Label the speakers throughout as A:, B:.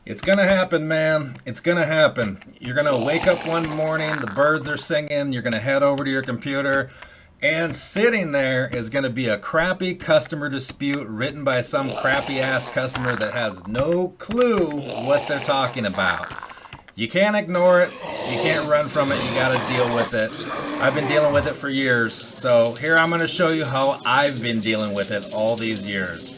A: It's gonna happen, man. It's gonna happen. You're gonna wake up one morning, the birds are singing, you're gonna head over to your computer, and sitting there is gonna be a crappy customer dispute written by some crappy ass customer that has no clue what they're talking about. You can't ignore it, you can't run from it, you gotta deal with it. I've been dealing with it for years, so here I'm gonna show you how I've been dealing with it all these years.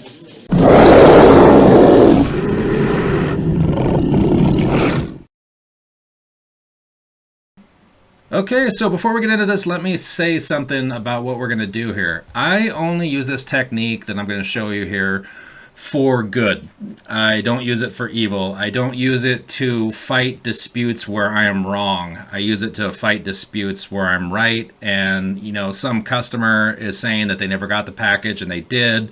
A: Okay, so before we get into this, let me say something about what we're going to do here. I only use this technique that I'm going to show you here for good. I don't use it for evil. I don't use it to fight disputes where I am wrong. I use it to fight disputes where I'm right. And, some customer is saying that they never got the package and they did.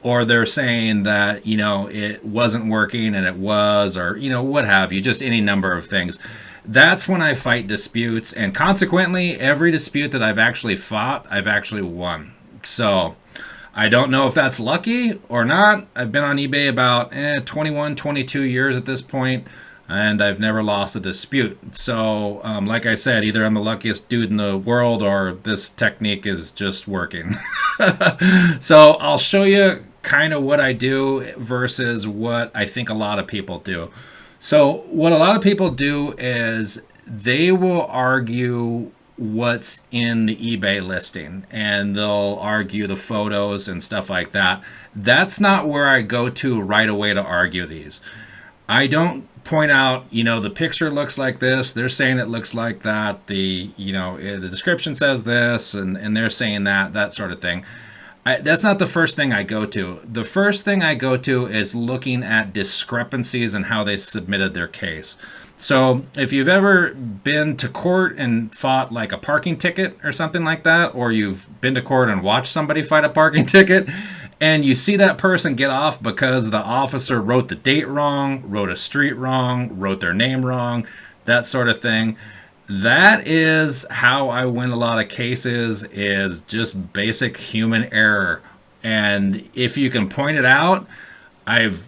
A: Or they're saying that, it wasn't working and it was, or, what have you, just any number of things. That's when I fight disputes, and consequently, every dispute that I've actually fought, I've actually won. So, I don't know if that's lucky or not. I've been on eBay about 21, 22 years at this point, and I've never lost a dispute. So, like I said, either I'm the luckiest dude in the world or this technique is just working. So, I'll show you kind of what I do versus what I think a lot of people do. So what a lot of people do is they will argue what's in the eBay listing, and they'll argue the photos and stuff like that. That's not where I go to right away to argue these. I don't point out, the picture looks like this, they're saying it looks like that, the description says this, and they're saying that sort of thing. That's not the first thing I go to. The first thing I go to is looking at discrepancies in how they submitted their case. So if you've ever been to court and fought like a parking ticket or something like that, or you've been to court and watched somebody fight a parking ticket, and you see that person get off because the officer wrote the date wrong, wrote a street wrong, wrote their name wrong, that sort of thing. That is how I win a lot of cases, is just basic human error. And if you can point it out, I've,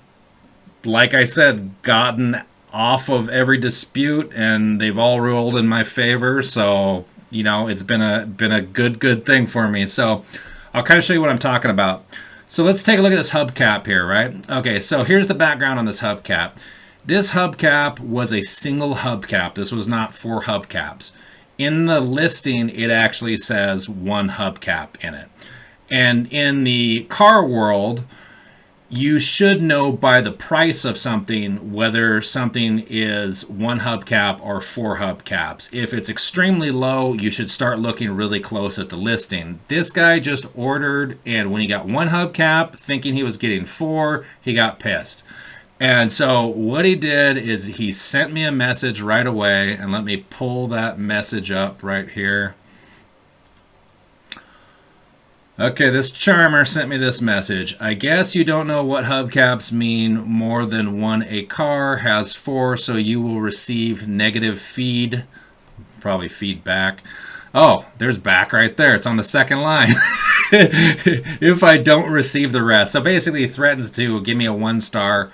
A: like I said, gotten off of every dispute and they've all ruled in my favor. So, it's been a good thing for me. So I'll kind of show you what I'm talking about. So let's take a look at this hubcap here, right? Okay, so here's the background on this hubcap. This hubcap was a single hubcap. This was not 4 hubcaps. In the listing, it actually says 1 hubcap in it. And in the car world, you should know by the price of something whether something is 1 hubcap or 4 hubcaps. If it's extremely low, you should start looking really close at the listing. This guy just ordered, and when he got 1 hubcap, thinking he was getting 4, he got pissed. And so what he did is he sent me a message right away, and let me pull that message up right here. Okay, this charmer sent me this message. I guess you don't know what hubcaps mean. More than 1 a car has 4, so you will receive negative feed. Probably feedback. Oh, there's back right there. It's on the second line. If I don't receive the rest. So basically he threatens to give me a 1 star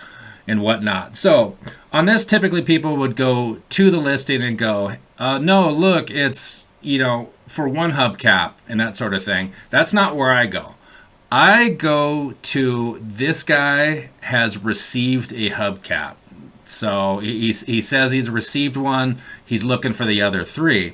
A: and whatnot. So on this, typically people would go to the listing and go, no, look, it's, for 1 hubcap and that sort of thing. That's not where I go. I go to, this guy has received a hubcap. So he says he's received one. He's looking for the other 3.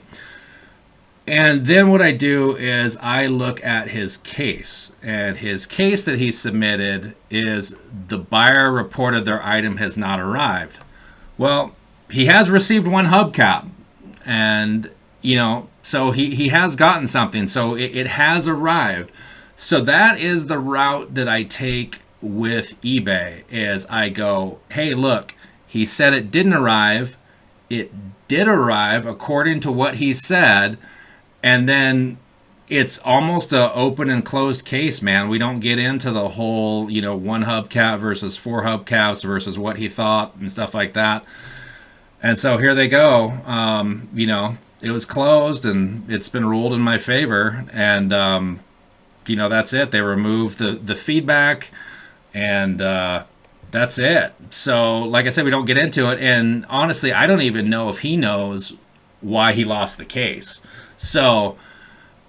A: And then what I do is I look at his case. And his case that he submitted is the buyer reported their item has not arrived. Well, he has received 1 hubcap. And, so he has gotten something. So it has arrived. So that is the route that I take with eBay, is I go, hey, look, he said it didn't arrive. It did arrive according to what he said. And then it's almost a open and closed case, man. We don't get into the whole, 1 hubcap versus 4 hubcaps versus what he thought and stuff like that. And so here they go. It was closed and it's been ruled in my favor. And, that's it. They removed the feedback. And That's it. So, like I said, we don't get into it. And honestly, I don't even know if he knows why he lost the case. So,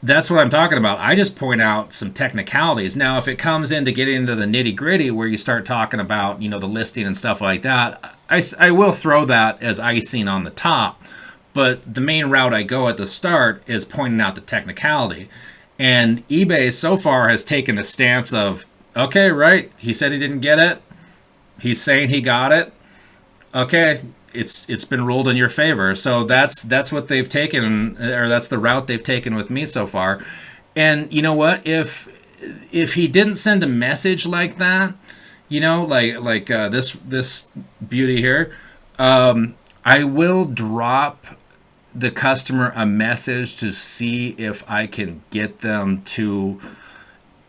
A: that's what I'm talking about. I just point out some technicalities. Now, if it comes into getting into the nitty gritty where you start talking about, the listing and stuff like that, I will throw that as icing on the top. But the main route I go at the start is pointing out the technicality. And eBay so far has taken the stance of, okay, right, he said he didn't get it. He's saying he got it. Okay, it's been ruled in your favor. So that's what they've taken, or that's the route they've taken with me so far. And you know what? If he didn't send a message like that, like this beauty here, I will drop the customer a message to see if I can get them to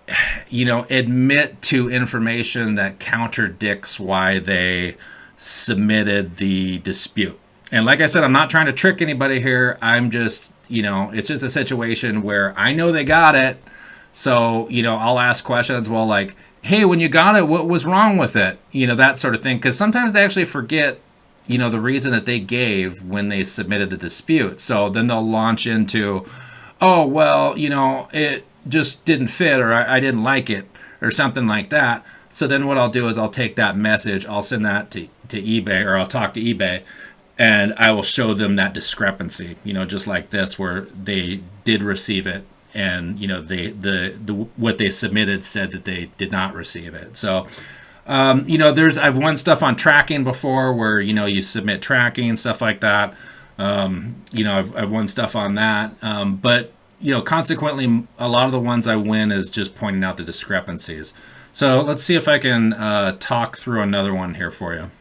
A: admit to information that contradicts why they submitted the dispute. And like I said, I'm not trying to trick anybody here. I'm just, it's just a situation where I know they got it. So, I'll ask questions. Well, like, hey, when you got it, what was wrong with it? That sort of thing. Because sometimes they actually forget, the reason that they gave when they submitted the dispute. So then they'll launch into, oh, well, it just didn't fit, or I didn't like it, or something like that. So then what I'll do is I'll take that message, I'll send that to eBay, or I'll talk to eBay, and I will show them that discrepancy, just like this, where they did receive it, and the what they submitted said that they did not receive it. So I've won stuff on tracking before, where you submit tracking, stuff like that. I've won stuff on that, but consequently, a lot of the ones I win is just pointing out the discrepancies. So let's see if I can talk through another one here for you.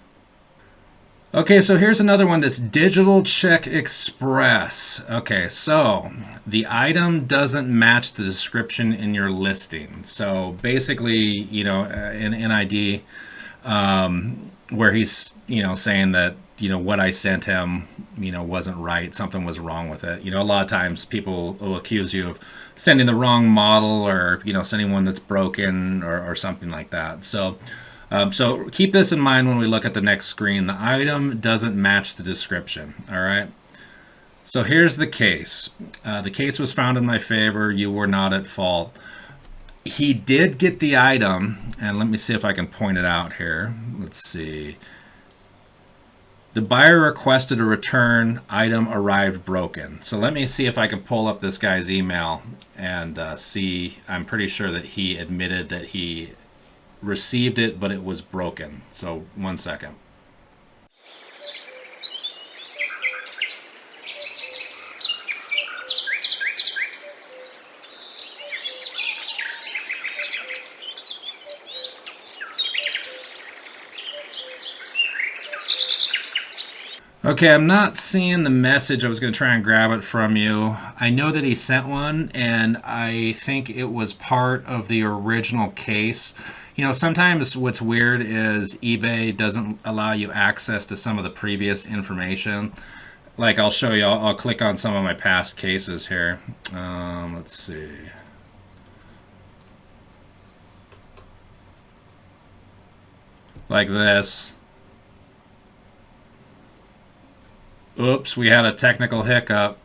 A: Okay, so here's another one, this Digital Check Express. Okay, so the item doesn't match the description in your listing. So basically, an NID where he's, saying that, what I sent him, wasn't right. Something was wrong with it. A lot of times people will accuse you of sending the wrong model, or, sending one that's broken, or something like that. So keep this in mind when we look at the next screen. The item doesn't match the description. All right. So here's the case. The case was found in my favor. You were not at fault. He did get the item, and let me see if I can point it out here. Let's see. The buyer requested a return. Item arrived broken. So let me see if I can pull up this guy's email and see. I'm pretty sure that he admitted that he received it, but it was broken. So 1 second. Okay, I'm not seeing the message. I was going to try and grab it from you. I know that he sent one, and I think it was part of the original case. Sometimes what's weird is eBay doesn't allow you access to some of the previous information. Like, I'll show you. I'll click on some of my past cases here. Let's see. Like this. Oops, we had a technical hiccup.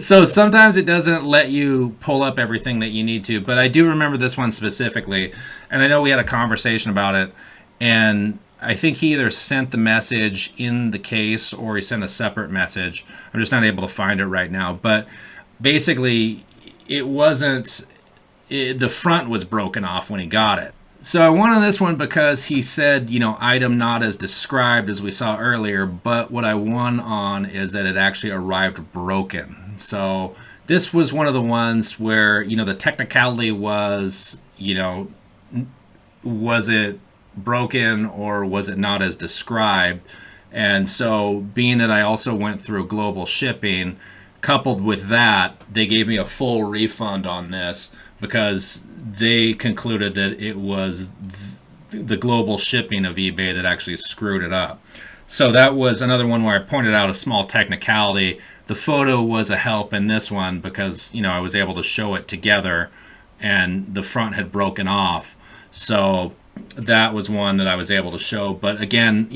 A: So sometimes it doesn't let you pull up everything that you need to, but I do remember this one specifically, and I know we had a conversation about it, and I think he either sent the message in the case or he sent a separate message. I'm just not able to find it right now, but basically it wasn't, the front was broken off when he got it. So I won on this one because he said, item not as described as we saw earlier, but what I won on is that it actually arrived broken. So this was one of the ones where, the technicality was, was it broken or was it not as described? And so being that I also went through global shipping, coupled with that, they gave me a full refund on this, because they concluded that it was the global shipping of eBay that actually screwed it up. So that was another one where I pointed out a small technicality. The photo was a help in this one because, I was able to show it together and the front had broken off. So that was one that I was able to show. But again,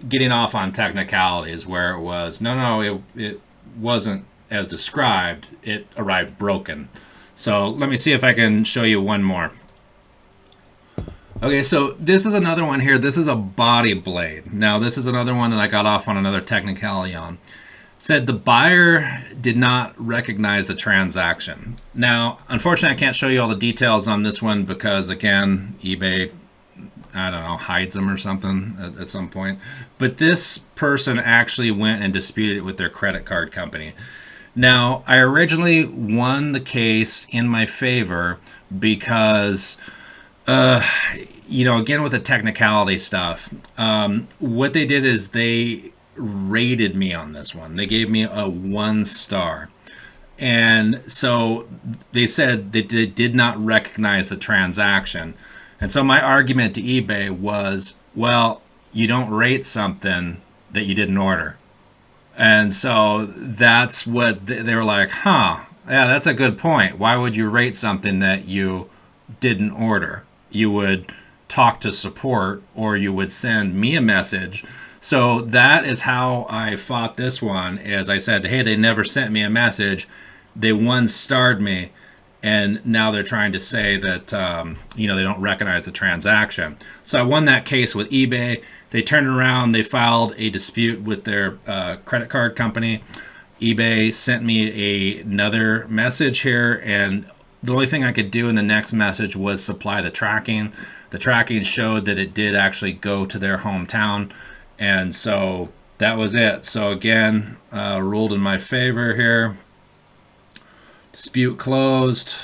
A: getting off on technicalities where it was, it wasn't as described. It arrived broken. So let me see if I can show you one more. Okay, so this is another one here. This is a body blade. Now, this is another one that I got off on another technicality on. It said the buyer did not recognize the transaction. Now, unfortunately, I can't show you all the details on this one because, again, eBay, I don't know, hides them or something at some point. But this person actually went and disputed it with their credit card company. Now, I originally won the case in my favor because, again, with the technicality stuff, what they did is they rated me on this one. They gave me a 1 star. And so they said that they did not recognize the transaction. And so my argument to eBay was, well, you don't rate something that you didn't order. And so that's what they were like, yeah, that's a good point. Why would you rate something that you didn't order? You would talk to support or you would send me a message. So that is how I fought this one. As I said, hey, they never sent me a message. They 1-starred me. And now they're trying to say that, they don't recognize the transaction. So I won that case with eBay. They turned around, they filed a dispute with their credit card company. eBay sent me another message here, and the only thing I could do in the next message was supply the tracking. The tracking showed that it did actually go to their hometown, and so that was it. So again, ruled in my favor here. Dispute closed,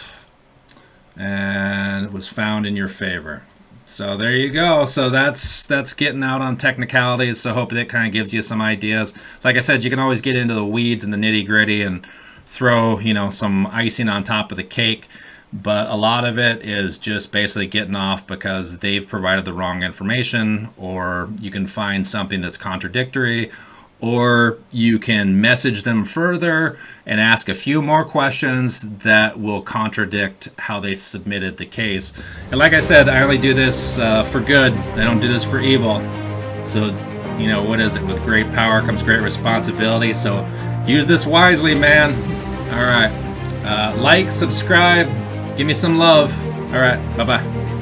A: and it was found in your favor. So there you go. So that's getting out on technicalities. So I hope that kind of gives you some ideas. Like I said, you can always get into the weeds and the nitty gritty and throw, some icing on top of the cake. But a lot of it is just basically getting off because they've provided the wrong information, or you can find something that's contradictory, or you can message them further and ask a few more questions that will contradict how they submitted the case. And like I said, I only do this for good. I don't do this for evil. So, what is it? With great power comes great responsibility. So use this wisely, man. All right. Like, subscribe, give me some love. All right. Bye-bye.